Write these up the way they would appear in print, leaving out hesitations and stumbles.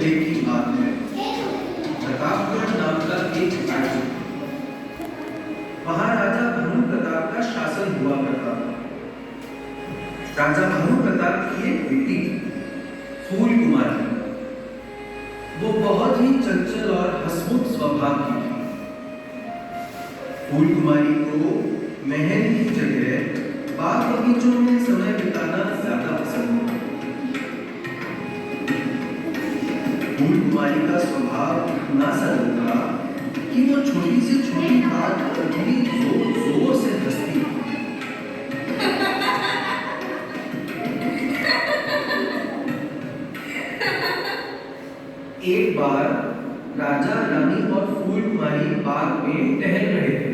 पहले की बात है। प्रतापगढ़ नाम का एक राज्य, वहां राजा भानु प्रताप का शासन हुआ करता था। राजा भानु प्रताप की एक बेटी फूल कुमारी, वो बहुत ही चंचल और हंसमुख स्वभाव की थी। फूल कुमारी को महल की जगह बाग बगीचों में समय बिताना ज्यादा पसंद था। फूल कुमारी का स्वभाव इतना सरल था कि वो छोटी से छोटी बात पर भी जोर जोर से हंसती। एक बार राजा रानी और फूल कुमारी बाग में टहल रहे थे।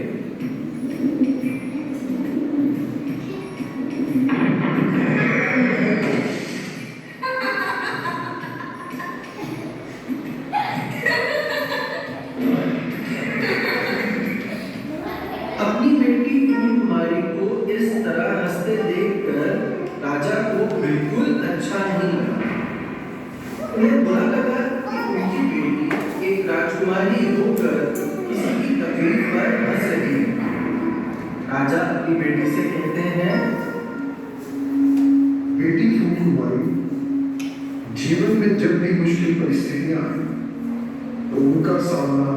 अपनी बेटी फूल कुमारी को इस तरह हंसते देखकर राजा को बिल्कुल अच्छा नहीं लगा। उन्हें बुरा लगा कि उनकी बेटी एक राजकुमारी होकर किसी की तकलीफ पर हंस रही है। राजा अपनी बेटी से कहते हैं, बेटी फूल कुमारी, जीवन में जब भी मुश्किल परिस्थितियां आए तो उनका सामना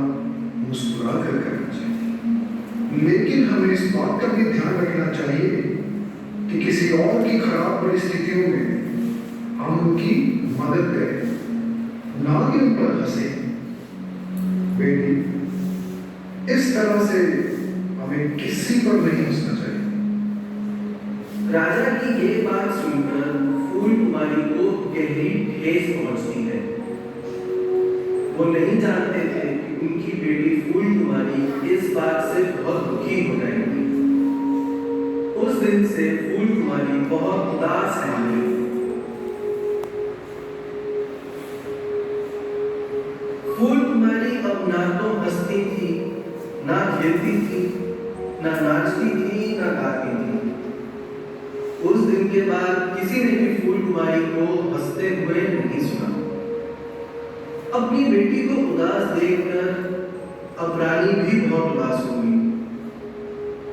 मुस्कुरा कर करना चाहिए, लेकिन हमें इस बात का भी ध्यान रखना चाहिए कि किसी और की खराब परिस्थितियों में हम उनकी मदद करें, ना कि उन पर हंसे। बेटी, इस तरह से हमें किसी पर नहीं हंसना चाहिए। राजा की ये बात सुनकर फूल कुमारी को गहरी ठेस पहुंचती है। वो नहीं जानते थे कि उनकी बेटी फूल कुमारी इस बात से बहुत दुखी हो जाएगी। उस दिन से फूल कुमारी बहुत उदास रहने लगी। फूल कुमारी अब ना तो हंसती थी, ना खेलती थी, ना नाचती थी, ना गाती थी। उस दिन के बाद किसी ने भी फूल कुमारी को हंसते हुए नहीं सुना। अपनी बेटी को उदास देखकर अब रानी भी बहुत उदास हो गई।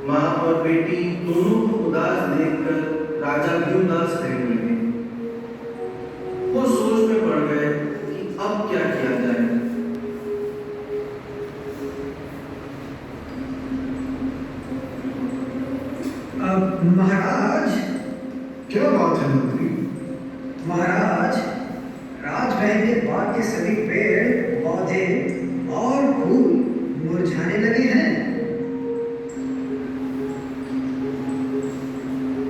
माँ और बेटी दोनों को उदास देखकर राजा भी उदास रहने लगे। वो सोच में पड़ गए कि अब क्या किया जाए। महाराज, क्या बात है मंत्री? महाराज, राजमहल के बाग के सभी पेड़ पौधे और फूल मुरझाने लगे हैं।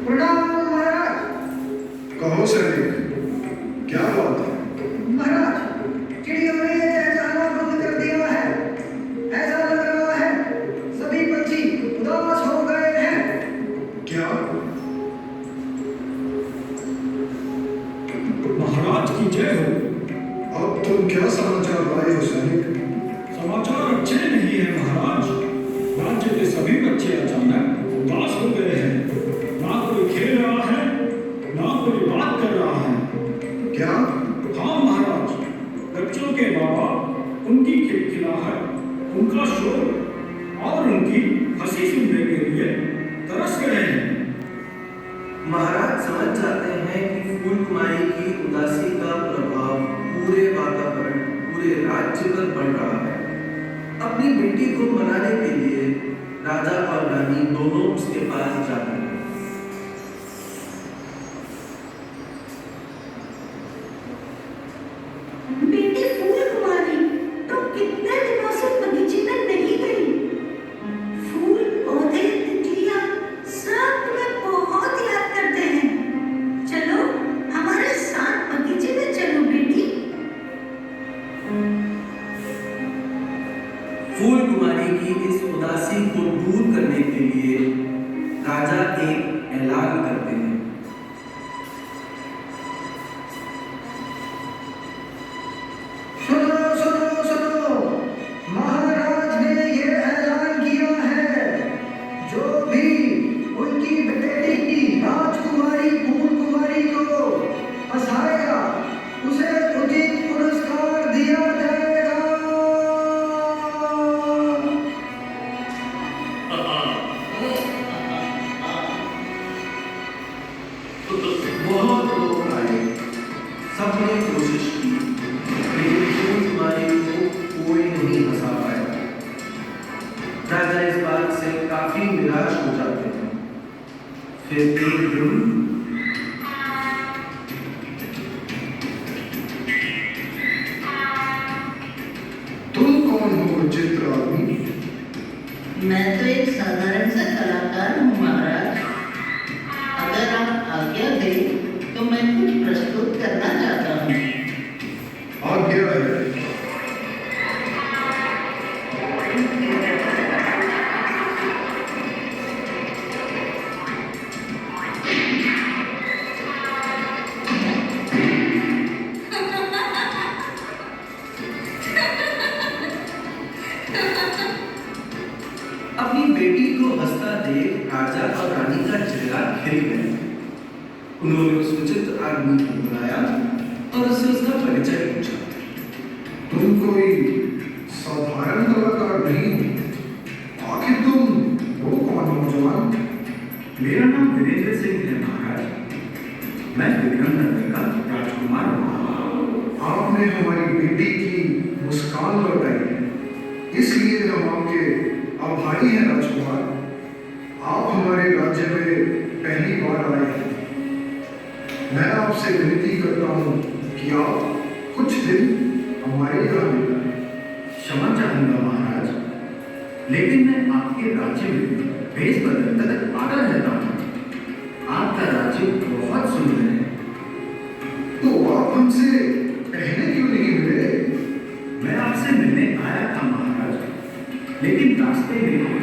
प्रणाम महाराज। कहो सैनिक, क्या बात है? महाराज, चिड़ियों ने चहचहाना बंद कर दिया है। ऐसा लग रहा है सभी पक्षी उदास हो गए हैं। क्या? महाराज की जय हो। अब तुम क्या समाचार लाए हो सैनिक? समाचार अच्छे नहीं है महाराज। राज्य के सभी बच्चे अचानक उदास हो गए हैं। ना कोई खेल रहा है, ना कोई बात कर रहा है। क्या? हाँ महाराज, बच्चों के माँ बाप उनकी खिलखिलाहट, उनका शोर और उनकी हंसी सुनने के लिए तरस गए हैं। महाराज समझ जाते हैं कि फूल कुमारी की उदासी का प्रभाव पूरे वातावरण, पूरे राज्य पर पड़ रहा है। अपनी बेटी को मनाने के लिए राजा और रानी दोनों उसके पास जाते हैं। बेटी फूल कुमारी, तुम कितने दिनों से बगीचे में नहीं गई। फूल पौधे तितलियां सब तुम्हें बहुत याद करते हैं। चलो हमारे साथ बगीचे में चलो बेटी। फूल कुमारी की इस उदासी को दूर करने के लिए राजा एक ऐलान करते हैं। सुनो सुनो सुनो, महाराज ने ये ऐलान किया है, जो भी उनकी बेटी राजकुमारी फूल कुमारी को हंसाएगा उसे उचित पुरस्कार फिर एक दिन तुम कौन हो चित्र आदमी? मैं तो एक साधारण सा कलाकार हूँ महाराज। अगर आप आज्ञा दें तो मैं कुछ प्रस्तुत करना चाहता हूँ। आज्ञा है। अपनी बेटी को हंसता देख राजा और रानी का चेहरा खिल गया। उन्होंने उस विचित्र आदमी को बुलाया और उससे उसका परिचय पूछा। तुम कोई साधारण कलाकार नहीं हो। आखिर तुम वो कौन हो जवान? मेरा नाम वीरेंद्र सिंह है महाराज। मैं विक्रमनगर का राजकुमार हूँ। आपने हमारी बेटी की मुस्कान लौटाई है, इसलिए हम आपके आभारी हैं राजकुमार। आप हमारे राज्य में पहली बार आए हैं। मैं आपसे विनती करता हूँ कि आप कुछ दिन हमारे यहाँ बिताएं। क्षमा चाहूंगा महाराज, लेकिन मैं आपके राज्य में भेष बदलकर आता रहता हूँ। आपका राज्य बहुत सुंदर है। तो आप हमसे पहले क्यों नहीं मिले? मैं आपसे मिलने आया था महाराज, लेकिन रास्ते में